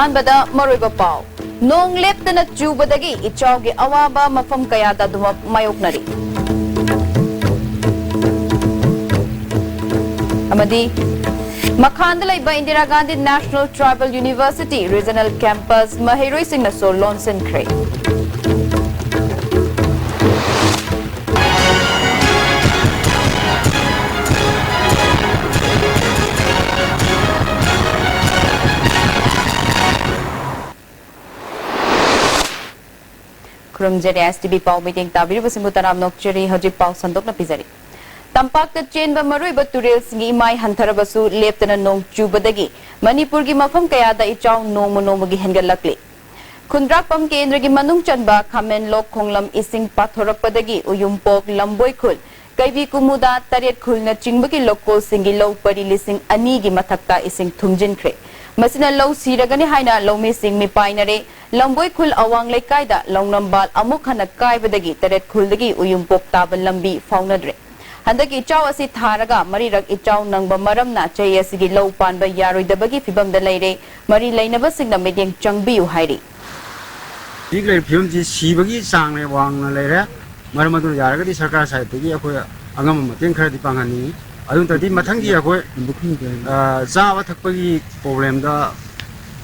अहानबदा मरोइबा पाव नोंग लेप्तना चूबदगी इचावगे अवाबा मफम कयादा दुम मायोकनरी अमदी मखांद लैबा Indira Gandhi national tribal university regional campus महेरोई सिंह नसो लॉन्सनख्रे खुरमजरी एसटीबी पाव मीटिंग ताबिरब सिंगु तराम नोकचरी हजिक पाव संदोक न पिजरी तंपाक चेन मरुब तुरेल सिंगी इमाई हंथरबसु लेप्तना नोंग चूबदगी मणिपुर की मफम कयादा इचाव नोंग नोंगगी हेंगलक्ले खुंद्राकपम केंद्र की मनुंग चनबा खामेन लोक खोंगलम इसिंग पाथोरकपदगी उयुमपोक लंबोई खुल कैबी कुमुदा तरेट खुलना चिंगबगी लोकोल सिंगी लो परी लिसिंग अनी की मथक्ता इसिंग थुमजिनख्रे मसिना लो सिरगनी हाइना लोमी सिंग मिपाइनरे लंबोई खुल अवांग लेकाइदा लौनंबाल अमुक हन कायबदगी तरेट खुलदगी उयुमपोक ताब लंबी फाउनद्रे हंदकी इचाव असि थारगा मरीरक इचाव नंगबा मरमना चै असिगी लो पानबा यारोइदबगी फिबमदा लैरे मरी लैनबसिंगना मीटिंग चंगबियु हाइरी इगले फिल्म जी सीबगी सांगने वांगना लैरे मरमदु यारगदी सरकार साइडगी अखोय अंगम मतें खरदि पांगनी अदुन तदि मथंगी अखोय चावा थकपगी प्रॉब्लम दा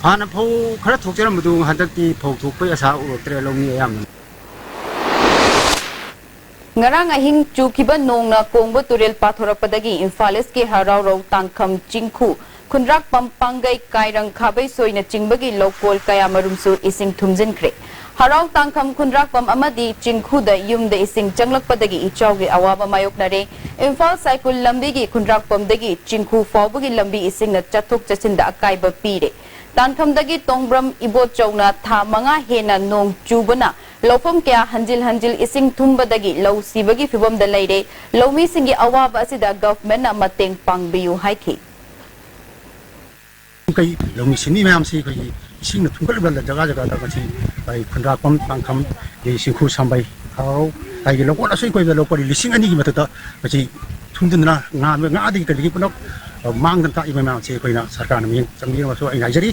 हाना फौ खरा थोकजरमदु हंदकती फौ थोकपै आशा उरक्तरे लौमी याम ngarang ahing chukiba nongna kongbo turel pathorappadagi imphales ke harau ro tangkham chingkhu khunrak pampangai kairang khabai soina chingbagi lokol kaya marumsu ising thumjinkhre harau tangkham khunrak pam amadi chingkhu da yumda ising changlakpadagi ichawgi awaba mayoknare imphal cycle lambi gi khunrak pamdagi chingkhu fawbagi lambi ising na chathok chachinda akaiba pire तानखमदगी तोंग्ब्रम इबो चौना था मंगा हेना नोंग चूबना लौफम क्या हंजिल हंजिल इसिंग थुंबदगी लौ सिबगी फिबम the लैरे लौमी सिंगी अवाब असिदा government ना मतेंग पांगबियु हाइखि कई लौमी सिनी ma'am से कई इसिंग न थुंगल जगह जगह दा कछि भाई खंड्रापम तांखम जे सिंखु संबाई हाउ ताइगे लोकोन असै कोइ लोकोरि लिसिंग अनि की मतता कछि थुंदना nga adi कदि पुनक मांगन ता इमे मैम से कोइना सरकार न चंगी मसो ai नाइजरी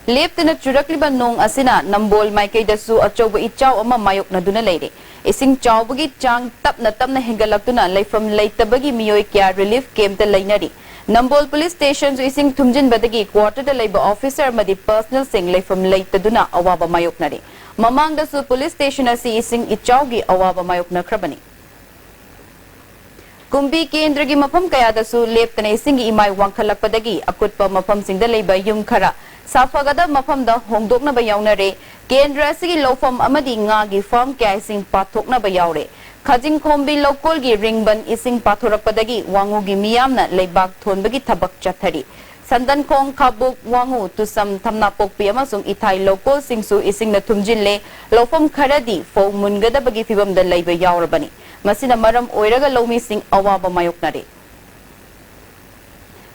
लेप्तना चुरकलिबा नोंग असिना नंबोल माइकेदसु अचौब इचाव अमा मायोकनदुना लैरे इसिंग चावबगी चांग तपना तपना हेंगलक्तुना लैफम लैतबगी मियोय क्या रिलीफ कैंप द लैनरी नंबोल पुलिस स्टेशन इसिंग थुमजिनबदगी क्वार्टर द लैब ऑफिसर मदि पर्सनल सिंग लैफम लैतदुना अवाबा मायोकनरी ममांगदसु पुलिस स्टेशन असि इसिंग इचावगी अवाबा मायोकनख्रबनी कुंबी केंद्र की मफम कयादसु लेप्तना इसिंग इमाय वांखलक्पदगी अकुटपा मफम सिंग द लैब युम खरा साफगदा मफम द होंगदोकनबा यावनरे केंद्र असि लोफम अमदि ngaगी फार्म क्या इसिंग पाथोकनबा यावरे खजिंग खोंबी लोकल की रिंगबन इसिंग पाथोरकपदगी वांगुगी मियामना लेबाक थोनबगी थबक चथरी संदन खोंग खाबुक वांगु तुसम थमना पोकपी अमसुंग इथाई लोकल सिंगसु इसिंग न थुमजिनले लोफम खरदी फो मुनगदबगी फिबम द लैब यावरबनी मसिना मरम ओइरगा लौमी सिंग अवाबा मायोकनरे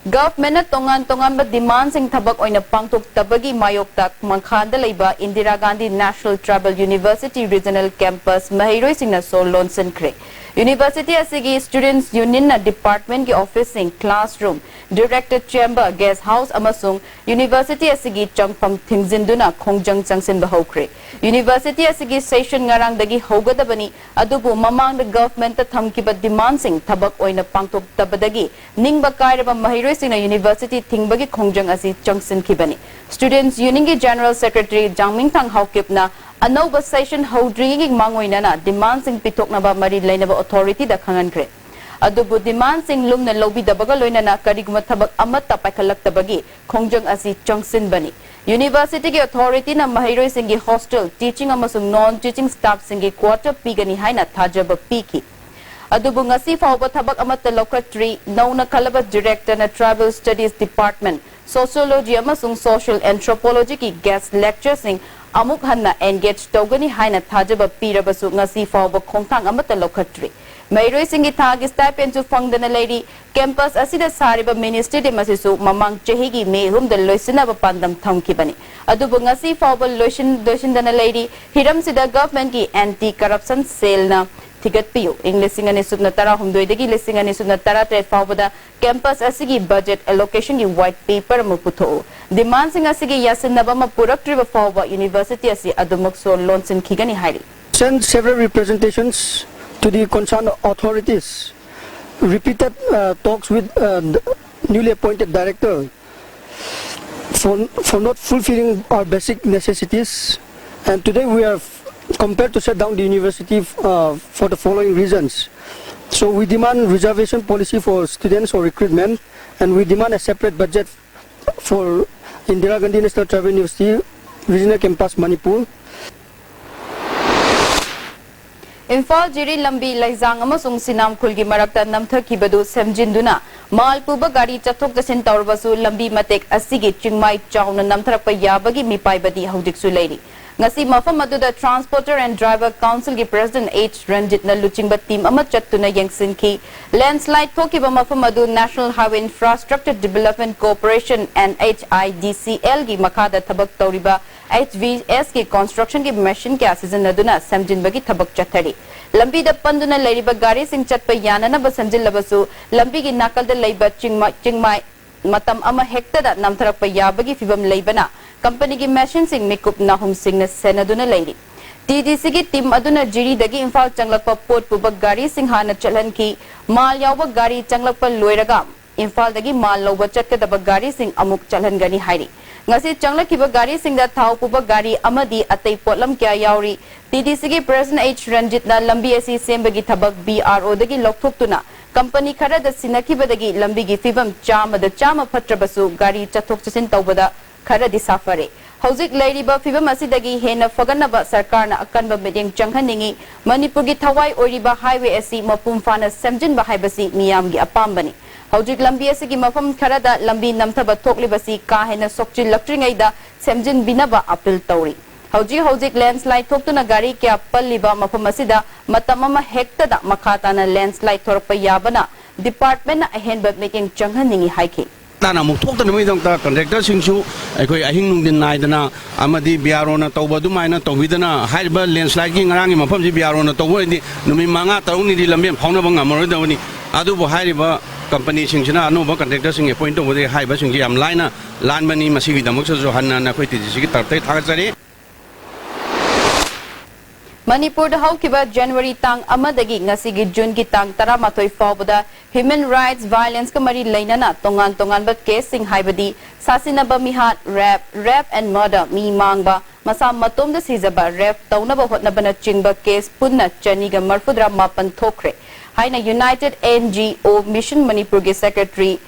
गवर्नमेंट तोंगान तोंगान डिमांड सिंग थबक ओइना पांगथोक तबगी मायोकता मंखांद लैबा Indira Gandhi national tribal university regional campus महेरोई सिंग न सोल लॉन्सनख्रे यूनिवर्सिटी असिगी स्टूडेंट्स यूनियन न डिपार्टमेंट की ऑफिस सिंग classroom director chamber guest house अमसुंग यूनिवर्सिटी असिगी चंगफम थिंगजिनदुना खोंगजंग चंगसिन बहौख्रे यूनिवर्सिटी असिगी session ngarangdagi hogadabani adubu mamang the government ta thamkiba demand sing thabak oina pangthok tabadagi ningba kairaba mahiroi sing university thingbagi khongjang asi changsin khibani students union gi general secretary jangming thang haukipna anova session hodri gi mangoina na demand sing pitoknaba mari lainaba authority da khangankre adubu demand sing lumna lobby dabaga loina na kariguma thabak amatta paikhalaktabagi khongjang asi changsin bani University की authority ना महिरोई सिंगी hostel teaching अमसुंग non teaching staff सिंगी quarter पीगनी हाई ना थाजब पीकी अदुबु ngasi फाउबा थबक अमत लोकट्री नौना खलबा director ना tribal studies department sociology अमसुंग social anthropology की guest lecture सिंग अमुक हन्ना engage तोगनी हाई ना थाजब पीरबसु ngasi फाउबा खोंगथांग Amrut लोकट्री महिरोई सिंगी थागी stipend to फंगदना Larry campus asida sariba ministry de masisu mamang chehigi me hum the loisina ba pandam thamkibani adubu ngasi fawbal loisin dana lady hiram sida government ki anti corruption cell na thigatpiu ing lising ani subna tara humdoi dagi lising ani subna tara tret fawbada campus asigi budget allocation gi white paper mu putho demand sing asigi yasinaba ma puraktriba fawba university asi adumuk so lonsin khigani hairi sent several representations to the concerned authorities, repeated talks with the newly appointed director for not fulfilling our basic necessities, and today we are compelled to shut down the university for the following reasons. So we demand reservation policy for students or recruitment, and we demand a separate budget for Indira Gandhi National Tribal University Regional Campus Manipur. Infal Jiri Lambi Laizang amasung Sinam Khulgi marakta namthakibadu semjinduna mal puba gari chathok jasin tawrbasu lambi matek asigi chingmai chawna namtharakpa yabagi mipaibadi haudiksu leiri ngasi mafam aduda transporter and driver council gi president H Ranjit na luchingba team ama chattuna yengsinki landslide thokiba mafam adu National Highway Infrastructure Development Corporation and HIDCL gi makada thabak tawriba HVS ki construction ki machine kya season aduna samjinbagi thabak chathari lambi da panduna leiriba gari sing chatpa yanana ba samjillabasu lambi gi nakal da leiba chingmai matam ama hekta da namtharakpa yabagi fibam leibana company ki machine sing mikup nahum sing na senaduna leiri TDC ki team aduna jiri dagi infal changlakpa pot pubak gari sing hana chalan ki mal yawba gari changlakpa loiraga infal dagi mal loba chatkadaba gari sing amuk chalan gani hairi ngasi changlakiba gari sing da thau puba gari amadi atei potlam kya yauri TDC ki president H Ranjit na lambi asi sembagi thabak BRO dagi lokthoptuna company khara da sinakiba dagi lambi gi fibam chama phatrabasu gari chathok chasin tawbada khara di safare hauzik leiriba fibam asi dagi hena faganaba sarkarna akanba meeting changhaningi Manipur gi thawai oiriba highway asi mapum fana semjinba haibasi miyam gi apambani hauzik lambi asi gi mafam khara da lambi namthaba thoklibasi ka hena sokchi latringai da semjin binaba appeal tawri hauzik landslide thoktuna gari kya palliba mafam asida matamama hekta da makhatana landslide thorpa yabana department na ahenba meeting changhaningi haiki tana muk thok tan mai dong ta contractor sing chu aikoi ahing nung din nai dana amadi biaro na tawba du mai na tawbidana haiba landslide ki ngarang ma pham ji biaro na tawbo ni numi manga tarung ni lambe phawna bang amaro dawni adu bo haiba company sing china anu ba contractor sing appoint to bode haiba sing ji am line lan mani masi gi damak so hanna na khoi ti ji gi tartai thaga chari Manipur da haukiba January tang amadagi ngasigi June ki tang taramatoi fawbada human rights violence ka mari lainana tongan ba case sing haibadi sasinaba mihat rape and murder mi mangba masa matom da sizaba rape taunaba hotnaba na chingba case punna chani ga marfudra mapan thokre haina United NGO Mission Manipur ge secretary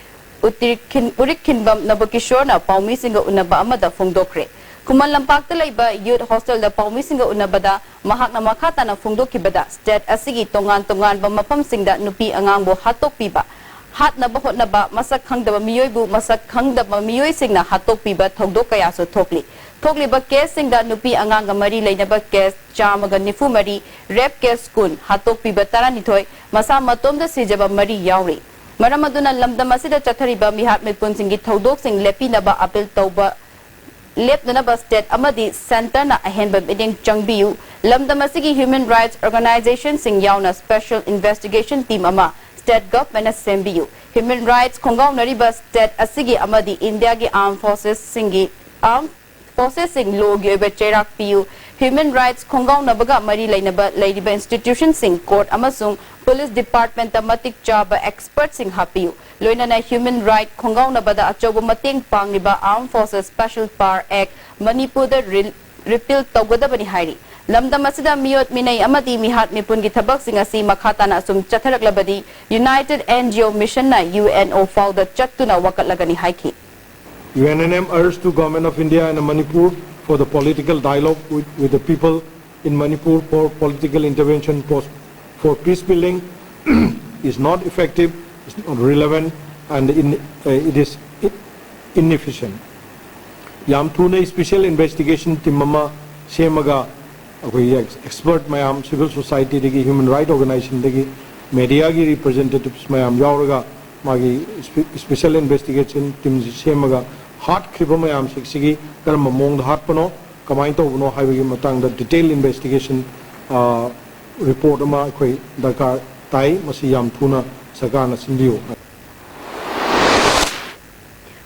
Urikhinbam Nabakishore na paumi singa unaba amada fungdokre Kuman lampak talaiba youth hostel da paumi singa unabada mahak na makata na fungdo kibada state asigi tongan ba mapam singda nupi angang bo hatok piba hat na bahot na ba masak khangda ba miyoy bu masak khangda ba miyoy singna hatok piba thogdo kaya so thokli ba case singda nupi angang ga mari leina ba case chamaga nifu mari rape case kun hatok piba tara nithoi masa matom da sijaba mari yauri maramaduna lamdam asida chathariba mihat mipun singi thodok sing lepi na ba appeal tauba Lep Naba State Amadi Center na ahenba meeting changbiu lamdamasigi human rights organization sing yauna special investigation team ama state government na sembiu human rights khongaw nariba state asigi amadi India gi armed forces sing logi be cherak piu human rights khongaw nabaga mari lainaba institution sing court amasung police department amatik chaba expert sing hapiu loina na human right khongaw nabada achobo mating pangliba armed forces special power act Manipur da repeal tawgadabani hairi lamdam asida miyot minai amadi mihat mipun gi thabak sing asi makhata na sum chatharaklabadi United NGO Mission na UNO founder chattuna wakatlagani haiki UNNM urged to Government of India and Manipur for the political dialogue with the people in Manipur for political intervention for peace building is not effective, it's not relevant, and it is inefficient. Yam thune special investigation team mama semaga expert mayam civil society degi human right organization degi media gi representatives mayam yauraga magi special investigation team semaga hard kriba mayam sigi karam mong hard pano kamai to no haibagi matang the detailed investigation report ama khoi dakar tai masi yam thuna sarkarna sindiu.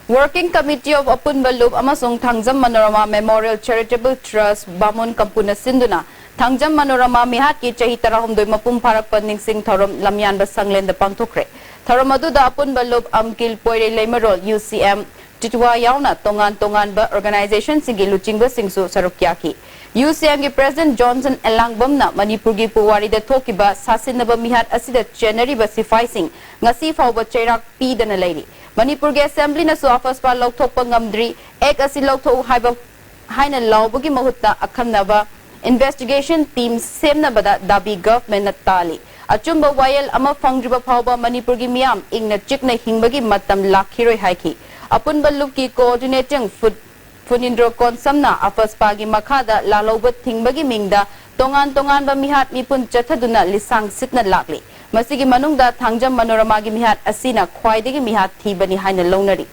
Working Committee of Apun Balub amasung Thangjam Manorama Memorial Charitable Trust Bamun Kampuna Sinduna Thangjam Manorama mihat ki chahi tarahumdoi mapum pharak paning sing thorom lamyan ba sanglen da pangthokre thorom adu da Apun Balub amkil poire leimarol UCM titwa yauna tongan ba organization singi luchingba singsu sarukyaki UCM ki President Johnson Elangbamna Manipur gi puwari da thokiba sasinaba mihat asida January ba sifai sing ngasi fawba chairak pi dana leiri Manipur ge Assembly na su office pa lokthok pangamdri ek asi lokthok haiba haina lawbagi mahutta akhamnaba investigation team semna bada dabi government na tali achumba wayel ama fangriba phawba Manipur gi miyam ingna chikna hingbagi matam lakhiroi haiki Apun Balub ki coordinating Funindro Konsamna office pa gi makhada lalobat thingbagi mingda tongan ba mihat mipun chathaduna lisang sitna lakli Masigi manungda Thangjam Manorama gi mihat asina khwaidagi mihat thibani haina longnari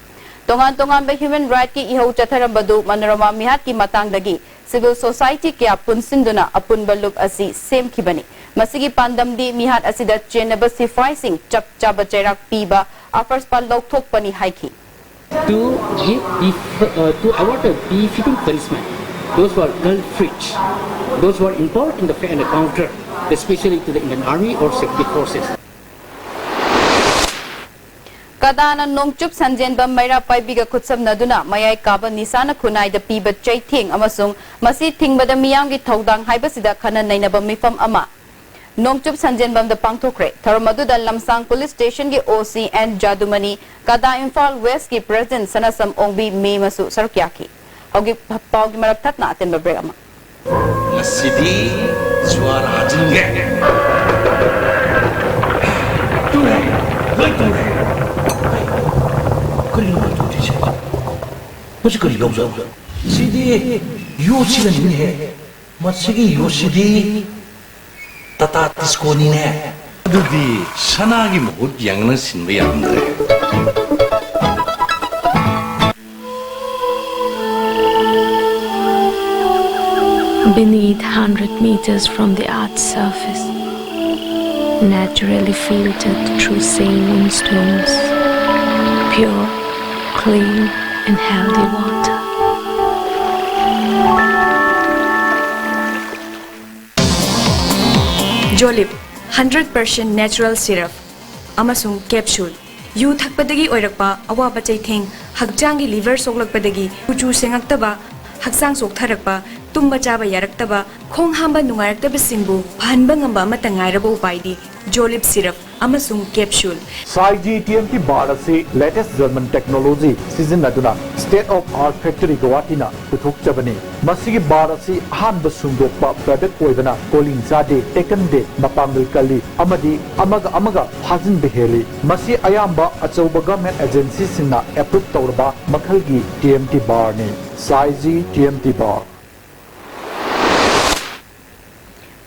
tongan ba human right ki ihau chatharambadu Manorama mihat ki matangdagi civil society ki punsinduna Apun Balub asi sem khibani masigi pandamdi mihat asida chenaba sifising chap chaba chairak piba offers pa lokthok pani haiki to award a befitting punishment those who are culprits, those who are involved in the fair encounter, especially to the Indian Army or security forces. Kadana nongchup sanjen ba maira paibiga kutsam naduna mayai kaba nisana kunai da piba chai thing amasung masi thingba da miyam gi thodang haibasida khana nainaba mifam ama Nongchup sanjen bam da pangthokre tharamadu da lamsang police station gi OC and Jadumani kada Imphal West ki president sanasam ongbi me masu sarukyaki hogi pawgi marak thatna aten ba break ama Masidi suara hajinge ture ture kari lo tu dise musi kari lo zo sidi yosi la ni he masigi yosi Tata tiskoni ne dudi sanagi mohut yang na sinbe yamre Beneath 100 meters from the Earth's surface, naturally filtered through sand and stones, pure, clean and healthy water. Jolib 100% natural syrup amasung capsule yu thakpadagi oirakpa awaba chaitheng hakjangi liver soklakpadagi uchu sengaktaba haksang soktharakpa tumba chaba yaraktaba khong hamba nungaraktaba singbu phanba ngamba amata ngairaba upaidi Jolib syrup amasung capsule Saiji TMT bar ase latest German technology season aduna state of art factory Guwahati na puthok chabani masigi bar ase han basungdokpa product oibana calling jade taken day mapamil kali amadi amaga hajin beheli masi ayamba achauba government agency singna approve tawrba makhalgi TMT bar ni Saiji TMT bar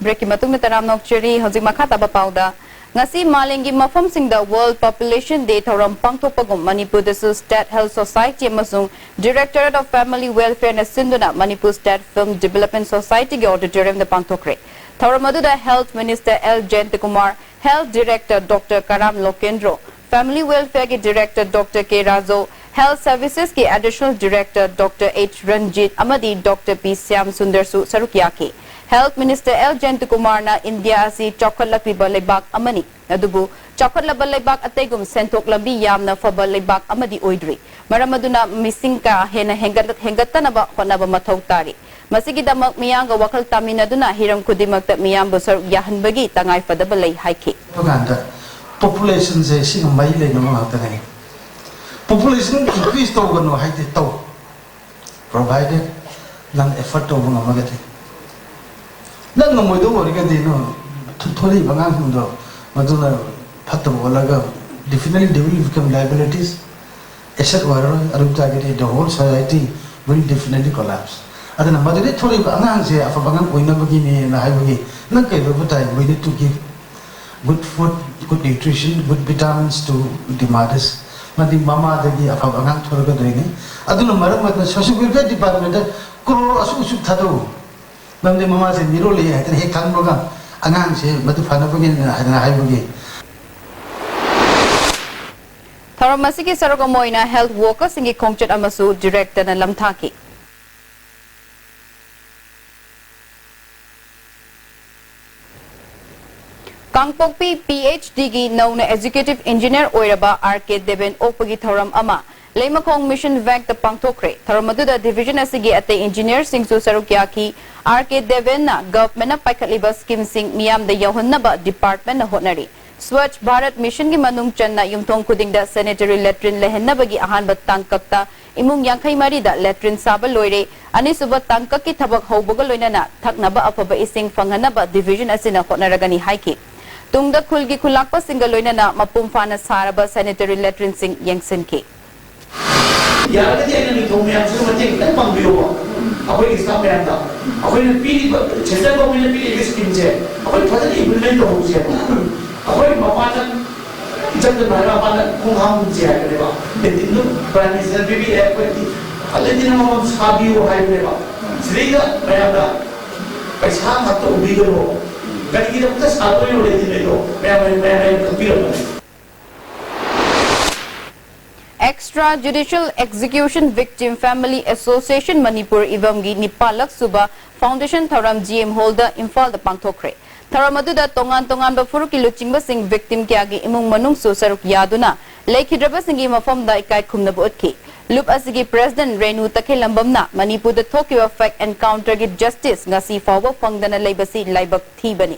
Breaking matung na taram nokcheri hojik makata ba pauda ngasi malengi mafam sing the World Population Day thoram pangthokpagum Manipur Disu State Health Society amasung Directorate of Family Welfare na sinduna Manipur State Film Development Society ge auditorium da pangthokre thoram adu da Health Minister L Jayantakumar Health Director Dr Karam Lokendro Family Welfare ke Director Dr K Razo Health Services ke Additional Director Dr H Ranjit amadi Dr P Syam Sundarsu sarukyaki Health Minister L Jayantakumar na India asi chokhatlakliba leibak amani adubu chokhatlaba leibak ategum senthok lambi yamna faba leibak amadi oidri maram aduna misingka hena hengatanaba honaba mathau tari masigi damak miyanga wakhal taminaduna hiram kudimakta miyam bosar yahanbagi tangai fadaba lei haiki Paganda population se sing mai le no ma ta ngai population increase to gano haite to provided lang effort to no magati nan no mo do ori ga de no thori bangang hundo maduna phatta bolaga definitely they will become liabilities asset waro aru jagiri the whole society will definitely collapse adana madure thori bangang se afa bangang oina bagi ni na hai bagi nan kai do butai we need to give good food good nutrition good vitamins to the mothers madi mama dagi afa bangang thori ga doi ni aduna maram ma social welfare department ko asu thado namde mama se niro le hai he kan boga ꯑꯉꯥꯡꯁꯦ ꯃꯗꯨ ꯐꯅꯕꯒꯤꯅ ꯍꯥꯏꯗꯅ ꯍꯥꯏꯕꯒꯤ ꯊꯧꯔꯝ ꯑꯁꯤꯒꯤ ꯁꯔꯨꯛ ꯑꯃ ꯑꯣꯏꯅ health ꯋꯥꯔꯀꯔꯁꯤꯡꯒꯤ ꯈꯣꯡꯆꯠ ꯑꯃꯁꯨ ꯗꯤꯔꯦꯛꯇꯔꯅ ꯂꯝꯊꯥꯈꯤ कांगपोकपी PhD की नौना एजुकेटिव इंजीनियर ओइरबा RK देवेन ओपगी थौरम अमा लेमखोंग मिशन वैक द पांगथोखरे थौरम अदुदा डिविजन असिगी अते इंजीनियर सिंगसु सरुक याकी RK देवेन ना गवर्नमेंट ना पाइखटलिबा स्कीम सिंग मियाम द यौहन्नबा डिपार्टमेंट ना होनरी स्वच्छ भारत मिशन की मनुंग चन्ना युमथोंग खुदिंगदा सैनिटरी लैट्रिन लेहन्नबगी अहानबा तांककता इमुंग यांखै मरीदा लैट्रिन साबा लोइरे अनिसुबा तांकक की थबक हौबगा लोइनाना थकनबा अफबा इसिंग फंगनबा डिविजन असिना होनरगनी हाइकी तुंगदा खुलगी खुलाकपा सिंगल लोइनाना मपुम फाना सारबा सैनिटरी लैट्रिन सिंग यंगसिनकी यारगदी अने निथों मैम से मते कितन पंबियो अखोई स्टाफ मैम दा अखोई ने पीडी सेंट्रल गवर्नमेंट ने पीडी स्कीम जे अखोई फजन इंप्लीमेंट हो जे अखोई मपान जब नारा पान खुंगाम जे आकरेबा दिन प्राइम मिनिस्टर बीबी एफटी अले दिन मम साबियो हाइबरेबा श्रीगा मैम दा पैसा मत उबिगरो गणित तो सातों ही उड़े थे लोग मैं computer extra judicial execution victim family association Manipur इवम की निपालक सुबह फाउंडेशन थौरम GM होल्डर इम्फाल द पांगथोखरे थौरम अदुदा तोंगान तोंगान बफुरु की लुचिंग सिंह विक्टिम क्या की इमुंग मनुंग सु सरुक यादुना लेखिद्रब सिंह की मफम दा इकाई खुमनब उतकी लुप असिगी प्रेसिडेंट रेणु तखेलंबमना मणिपुर द थोकिवा फैक्ट एनकाउंटर की जस्टिस ngasi फावबा फंगदना लेबसी लाइबक थीबनी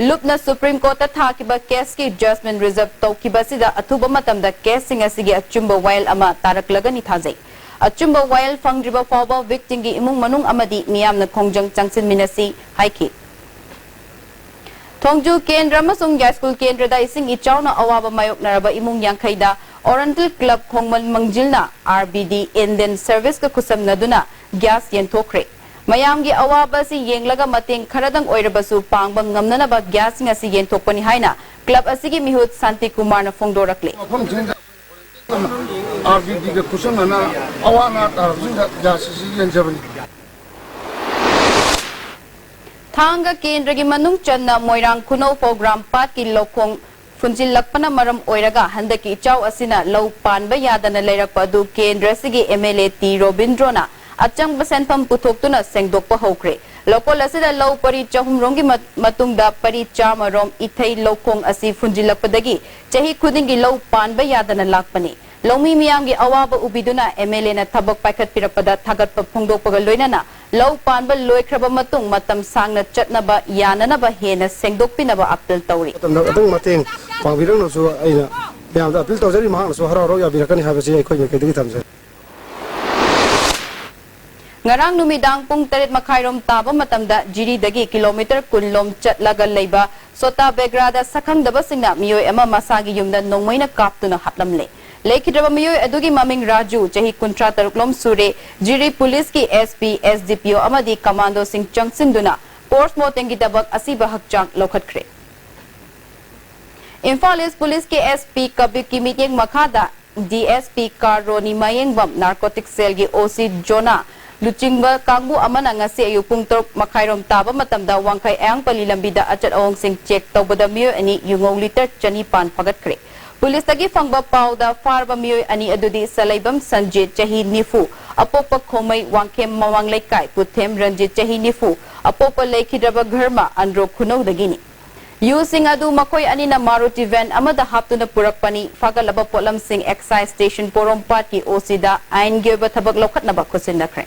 लुपना सुप्रीम कोर्ट थाकिबा केस की जजमेंट रिजर्व तौकिबसिदा अथुबा मतमदा केस सिंग असिगी अचुंबा वायल अमा तारकलगनी थाजै अचुंबा वायल फंगद्रिबा फावबा विक्टिम की इमुंग मनुंग अमदी मियामना खोंजंग चंगसिन मिनसी हाइकी थोंजू केंद्र अमसुंग यास्कुल केंद्रदा इसिंग इचाउना अवाबा मायोकनरबा इमुंग यांखैदा ओरिएंटल क्लब खोंगमल मंजिलना RBD इंडियन सर्विस का कुसमनदुना गैस यंथोखरे मयाम की अवाबा से येंगलगा मतेंग खरदंग ओइरबसु पांगबा ngamnanaba गैस सिंग असि यंथोकपनि हाइना क्लब असिगी मिहुत शांति कुमार न फोंदोरकले RBD का कुसमना अवाना तारजुंगा गैस सि यंजबनी थांगा केंद्र की मनुंग चन्ना मोइरांग खुनो प्रोग्राम पाट की लोकोंग फुंजिल लक्पना मरम ओइरगा हंदकी चाव असिना लौ पानबा यादना लेरकपा दु केंद्र सिगी MLA T रोबिंद्रोना अचंग बसेनफम पुथोक्तुना सेंगदोकपा होक्रे लोकोल असिदा लौ परि चहुमरोंगी मतुंगदा परि चामरोम इथै लोकोंग असि फुंजिलकपदगी चही खुदिंगी लौ पानबा यादना लाकपनी लौमी मियामगी अवाबा उबिदुना MLA ना थबक पाइखत पिरपदा थागतपा फोंदोकपगा लोइनाना लौ पानबा लोइख्रबा मतुंग मतम सांगना चटनबा याननबा हेना सेंगदोकपिनबा अपील तौरी अदंग मतेंग पांबिरंगनसु आइना यामदा appeal तौजरी महानसु हरारो याबिरकनी हाबसी अखोय मेकेदगी थमसे ngarang numidang pung 8 makhairom taba matamda jiridagi kilometer kunlom chatlaga leiba sota begrada sakhangdaba singna miyoi ama masagi yumda nongmoina kaptuna hatlamle लेखिद्रबा मियोय अदुगी ममिंग राजू चही कुंट्रा तरुकलोम सूरे जिरी पुलिस की SP SDPO अमदी कमांडो सिंह चंगसिंदुना पोस्टमार्टम की दबक असीबा हकचांग लोखतख्रे इम्फाल ईस्ट पुलिस के SP कबीर की मीटिंग मखादा DSP कारोनी मयेंगबम नार्कोटिक सेल की OC जोना लुचिंगबा कांगबु अमना ngasi ayu pung 3 makhairom taba matamda wangkhai ayangpali lambida achat awong sing check tawbada miyoy ani yungong liter chani pan phagatkhre police तगी फंगबा पाउदा फारबा मियोय अनि अदुदी सलाइबम संजीत चही निफु अपोप खोमई वांखेम मवांग लेकाय पुथेम रंजीत चही निफु अपोप लेखिद्रबा घरमा अनरो खुनौ दगिनी यू सिंह अदु मखोय अनि न मारुति वैन अमदा हापतुना पुरकपनी फागलबा पोलम सिंह एक्साइज स्टेशन पोरोमपाट की ओसीदा आइन गेबा थबक लोखतनबा खुसिनखरे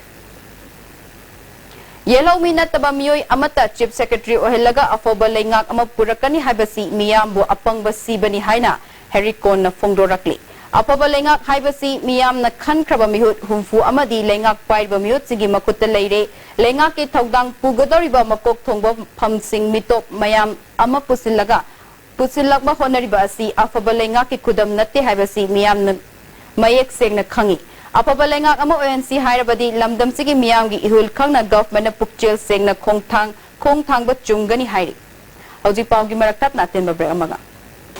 येलो मिनतबा मियोय अमता चीफ सेक्रेटरी ओहेलगा अफोबा लेंगाक अम पुरकनी हाइबसी मियामबु अपंगबा सीबनी हाइना हेरिकोन न फोंदोरकली अफबा लेंगाक हाइबसी मियाम न खनख्रबा मिहुत हुमफु अमदी लेंगाक पाइबा मिहुत सिगी मकुत लेरे लेंगाक के थौदांग पुगदोरिबा मकोक थोंबा फमसिंग मिटोप मयाम अम पुसिलगबा होनरिबा असि अफबा लेंगाक के खुदम नत्ते हाइबसी मियाम न मयेक सेंग न खंगी अफबा लेंगाक अम ONC हाइरबदी लमदम सिगी मियाम की इहुल खंगना गवर्नमेंट न पुकचेल सेंग न खोंगथांग बा चुंगनी हाइरी हौजी पाव की मरकतात नातेन break अमगा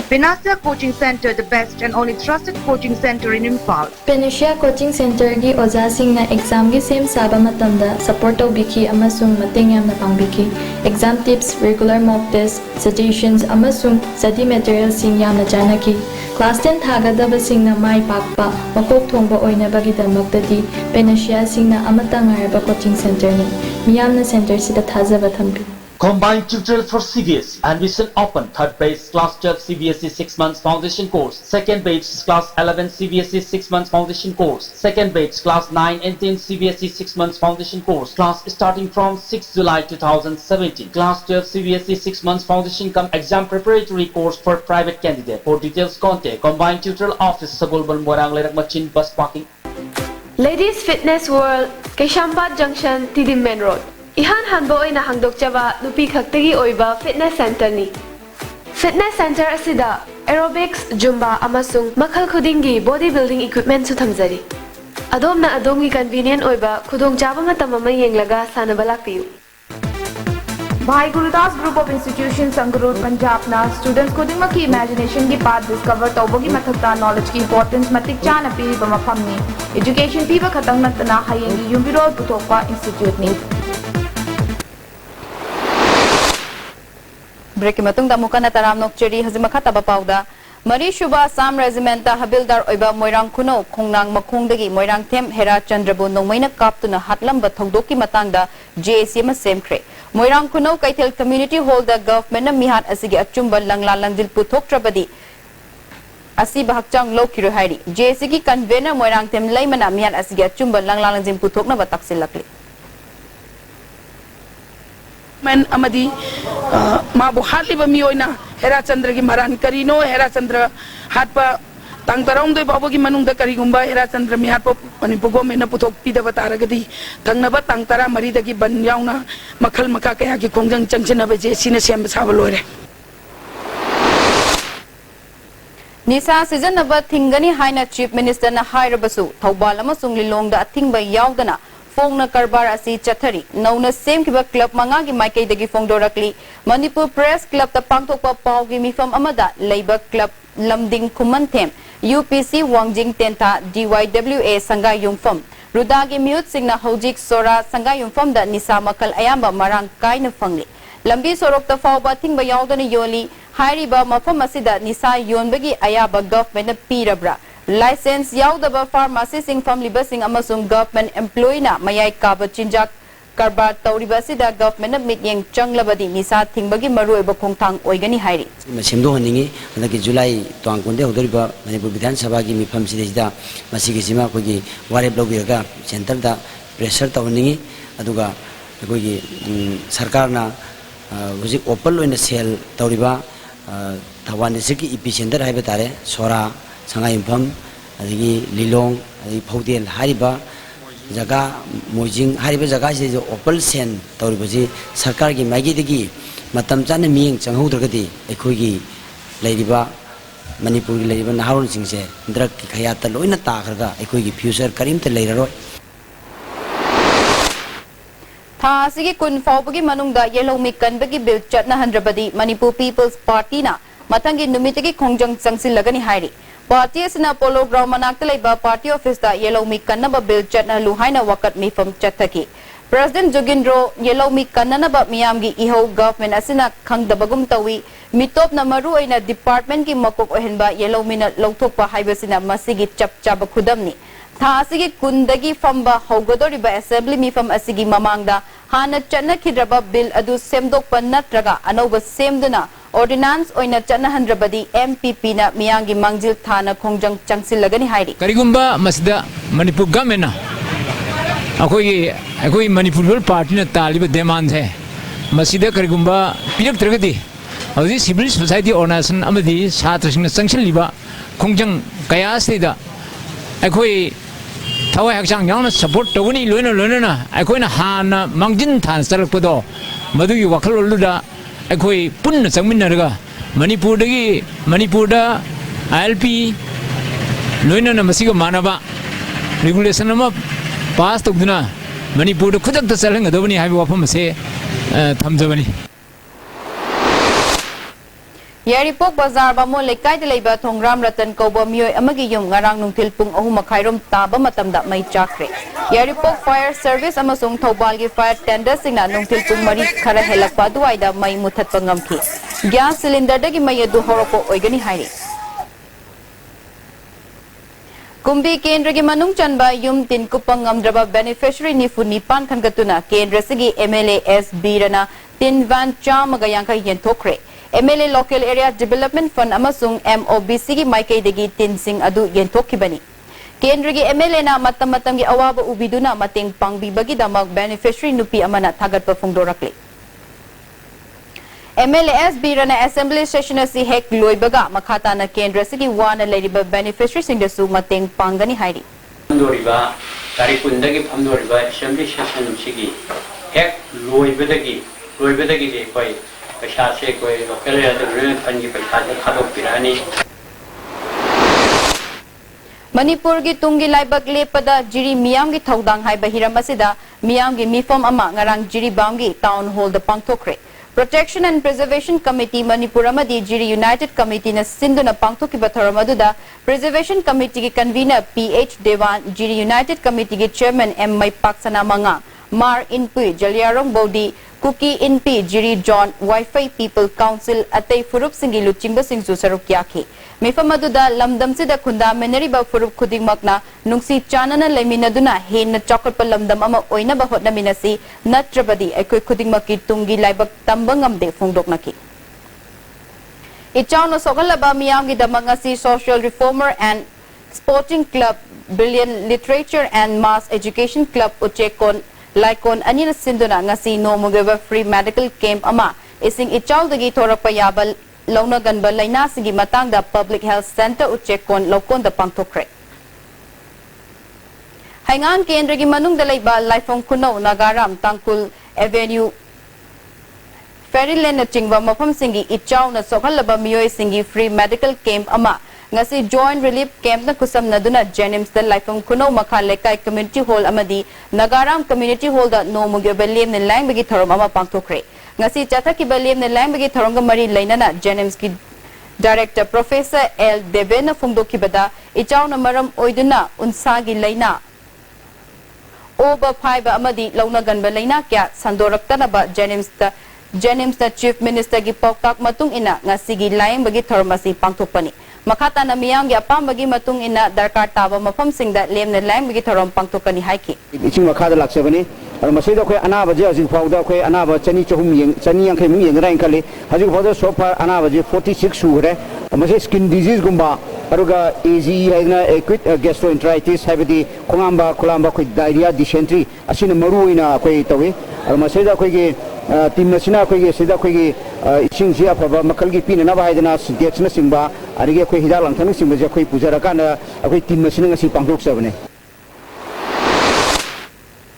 Panacea Coaching Center, the best and only trusted coaching center in Imphal. Panacea Coaching Center gi oja singna exam gi sem saba matamda support tawbiki amasung mateng yamna pangbiki. Exam tips, regular mock tests, suggestions amasung study materials sing yamna janaki. Class 10 thagadaba singna mai pakpa makok thongba oina bagi damakdadi Panacea singna amatang araba coaching center ni. Miyamna center sida thajaba thambi. Combined tutorial for CBSE. Admission open. Third batch class 12 CBSE 6 months foundation course. Second batch class 11 CBSE 6 months foundation course. Second batch class 9 and 10 CBSE 6 months foundation course. Class starting from 6 July 2017. Class 12 CBSE 6 months foundation cum exam preparatory course for private candidate. For details contact Combined Tutorial Office Sagolban Morang Lerak Machin Bus Parking. Ladies Fitness World, Keshampat Junction, Tidim Main Road. Ihan hanbo oina hangdok chaba nupi khaktagi oiba fitness center ni. Fitness center asida aerobics, zumba amasung makhal khudingi bodybuilding equipment su thamjari. Adomna adomgi convenient oiba khudong chaba matam ama yenglaga sanaba lakpiyu. Bhai Gurudas Group of Institutions Sangrur Punjab na students khudingma ki imagination ki path discover tawbogi mathakta knowledge ki importance matik chana piri ba mafam ni. Education piba khatang natna hayengi yumbiro puthokpa institute ni. Break matung da mukana taram nok cheri hazima khata ba pauda Mari Shuba Sam Regiment Habildar Oiba Moirang Kuno Kongnang Makongdagi Moirang Them Hera Chandrabu Nomaina Kaptuna Hatlamba Thongdoki Matangda JACM Semkre Moirang Kuno Kaitel Community Hall the government Mihat Asigi Achumba Langla Langdil Puthok Trabadi Asi Bahakchang Lokiru Hairi JACG convener Moirang Them Laimana Mihat Asigi Achumba Langla Langdil Puthok na Bataksilakli Man amadi mabu hatli ba miyoina Hera Chandra ki maran karino Hera Chandra hatpa tang tarong doi babu ki manung da kari gumba Hera Chandra mi hatpa Manipugo mena puthok pida batara gadi tang na ba tang tara mari da ki ban yauna makhal maka kaya ki kongjang changchina ba je sina siam sabaloire Nisa season number Thingani Haina Chief Minister na Hairabasu Thobal amasung Lilong da Athingba yaudana Fongna Karbar asi Chathari Nauna Same Kiba Club Manga gi Maikay dagi Fongdorakli Manipur Press Club ta Pangthokpa Pau gi Mifam Amada Labor Club Lamding Kumanthem UPC Wangjing Tenta DYWA Sangay Yungfam Rudagi Mute Singna Hojik Sora Sangay Yungfam da Nisa Makal Ayamba Marang Kaina Fangli Lambi Sorok ta Fauba Thingba Yaudana Yoli Hairiba Mafam Asida Nisa Yonbagi Ayaba Government na Pirabra License Yaudaba Pharmacy Sing Family Busing Amasung Government Employee na Mayay Kaba Chinjak Karbar Tauribasida Government na Mityeng Changlabadi Nisa Thingbagi Maru Eba Kongtang Oigani Hairi Masimdo Haningi Hanaki July Tuangkunde Hodoriba Manipur Bidhan Sabha gi Mifam Sidesida Masigi Sima Kogi Warep Lobiraga Center da Pressure Tawaningi Aduga Kogi Sarkarna Hujik Opal Loina Sel Tauriba Tawan Siki Epicenter Haibatare Sora Sangay Impam, adigi Lilong, adigi Paudel Hariba, Jaga Mojing Hariba Jaga is Opal Sen, Tauribaji, Sarkargi Magidigi, Matamchan Ming, Changhudragati, Ekugi, Ladiba, Manipur Ladiban Harun Singse, Drak Kayata Loina Takarga, Ekugi Fuser Karim to later. Tha sige kun faubagi manungda yellow mikan bagi bill chatna handrabadi Manipur People's Party na matangi numitagi kongjang sangsil lagani hairi Party asina Polo Ground manakta laiba Party Office da yellow mikan ba bill chatna luhaina wakat mifam chathaki President Jogindro yellow mikan na ba miyamgi iho government asina khangdabagum tawi mitop na maru aina department ki makok ohenba yellow minute lawthokpa haibasina masigi chapchaba khudamni Tha asigi kundagi famba haugadoriba assembly mifam asigi mamangda hana chana khidraba bill adu semdokpa natraga anoba semduna ordinance oina chana handrabadi MPP na miyangi mangjil thana khongjang changsilagani hairi karigumba masda manipur government akoi manipur party na taliba demand hai masida karigumba pirak tragadi audi civil society organization amadi chhatra singna changsilliba khongjang kaya sida akoi Tawai Hakchang Yang support Tawani Luna, Akoina Hana, Mangjin Tan Salakado, Madu Wakaluluda, Akoi Pun Saminaga, Manipurda, ILP, Luna Masiga Manaba, Regulation of Past of Duna, Manipur Kudak the selling Adoni have Wapamase, Tamzavani. Yaripok Bazar Bamo Lekai de Leba Thongram Ratan Kobo Mioy Amagi Yum Ngarang Nungtil Pung Ahumakairum Taba Matamda Mai Chakre. Yaripok Fire Service Amasung Thobalgi Fire Tender Singna Nungtil Pung Mari Khara Helakpa Duaida Mai Muthat Pangamki. Gas cylinder Dagi Mayadu Horoko Oigani Hairi. Kumbi Kendra Manung Chanba Yum Tin Kupangam Draba Beneficiary Nifu Nipan Kangatuna Kendra Sigi MLA S Birana Tin Van Chamagayanka Yentokre. MLA Local Area Development Fund Amasung MOBC gi Maikai Degi Tin Sing Adu Yentokibani. Kendra gi MLA na matam gi awaba ubiduna mating pangbibagi damag beneficiary nupi amana thagat pa fungdorakli. MLA Birana Assembly Session si hek loibaga makata na Kendra sigi wana ladiba beneficiary sing desu mating pangani hairi. Famdoriba Tarikundagi Famdoriba Assembly Session sigi hek loibadagi di koi Pashase koi local area development fund ki pashase khadok pirani. Manipur gi tungi laibak lepada jiri miyam gi thaudang hai bahiram asida miyam gi mifom ama ngarang jiri bamgi town hall the pangthokre. Protection and Preservation Committee Manipur amadi jiri United Committee na sinduna pangthoki bathoramaduda Preservation Committee gi convener PH Devan jiri United Committee gi chairman M Mai Paksana Manga Mar Inpui Jalyarong Bodi Kuki Inpi Jiri John Wi-Fi People Council Atay Furup Singi Luchimba Singsu Saruk Yaki. Mifamaduda Lamdam Sida Kunda Meneriba Furup Kuding Makna Nungsi Chanana Leminaduna Hin na Chocolate Lamdam Ama Oina Bahot na Minasi Natrabadi Ekoi Kuding Maki Tungi Laibak Tambangam De Fungdok Naki. Ichaw no Sogalaba Miyamgi Damangasi Social Reformer and Sporting Club Brilliant Literature and Mass Education Club Uchekon Laikon anina sinduna ngasi no mugaba free medical camp ama ising ichaw dagi thorak payabal launa ganba laina sigi matang da public health center uchekon lokon da pangtokre Haingan kendra gi manung da laiba laifong kuno nagaram tangkul avenue Ferryland na chingwa mafam singi ichaw na sokhalaba miyoy singi free medical camp ama ngasi joint relief camp na kusam na duna Jenims da laifong kuno makhalekay community hall amadi Nagaram community hall da no mugyabalem na lang bagi tharom ama pangtokre ngasi chatha ki balem na lang bagi tharom ga mari laina na Jenims ki director Professor L Devena Fungdoki bada ichaw na maram oiduna unsagi laina over 5 amadi launa ganba laina kya sandorakta na ba Jenims na Chief Minister gi poktak matung ina ngasi gi laing bagi tharomasi pangtokpani Makata na miyang gi apam bagi matung ina darkar taba mafam singda lem na lang bagi tharom pangtokani haiki iching makada laksabani ar masida khoi anaba je ajin fawda khoi anaba chani chahum yeng chani yang khai ming yeng rain khali haju fawda so far anaba je 46 sure mase skin disease gumba aruga AG haina acute gastroenteritis habidi khongamba khulamba khoi diarrhea dysentery asina maru ina khoi tawi ar masida khoi ge team nasina khoi ge sida khoi ge iching sia phaba makal gi pin na ba haidana syntax na singba arige khoi hida langthang singba je khoi pujara kana khoi team nasina ngasi pangthok sabane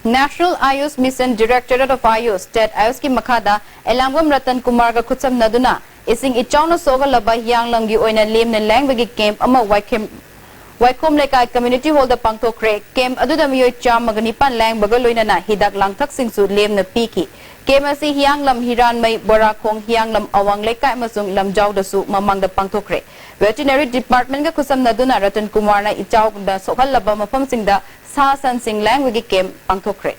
National Ayush Mission Directorate of Ayush State Ayush ki Makada Elangwam Ratan Kumar ga kutsam naduna ising ichawna soga laba yang langgi oina lem na langbagi camp ama Waikom Lekai Community Hall da pangtokre camp aduda miyoy cham maganipan lang bagaloina na hidak langthak singsu lem na piki camp asi hiang lam hiran mai borakong hiang lam awang lekai masung lam jaw da su mamang da pangtokre Veterinary Department ga kusam naduna Ratan Kumar na ichaw da sogal laba mafam singda sa san sing language camp pangtokre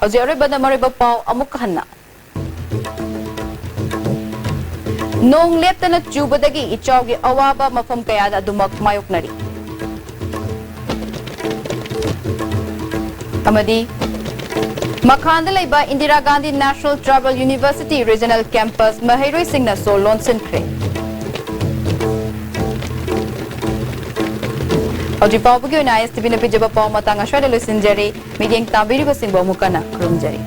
Hojere bada mariba pau amuk hanna Nong lepta na chubadagi ichaw gi awaba mafam kaya da dumak mayok nari Amadi Makhanda laiba Indira Gandhi National Tribal University Regional Campus Mahiroy Singh na solon sinkre Hoji pau bugi na STV na pijaba pau matanga shwada lusinjari meeting tabiri ko singbo mukana kurumjari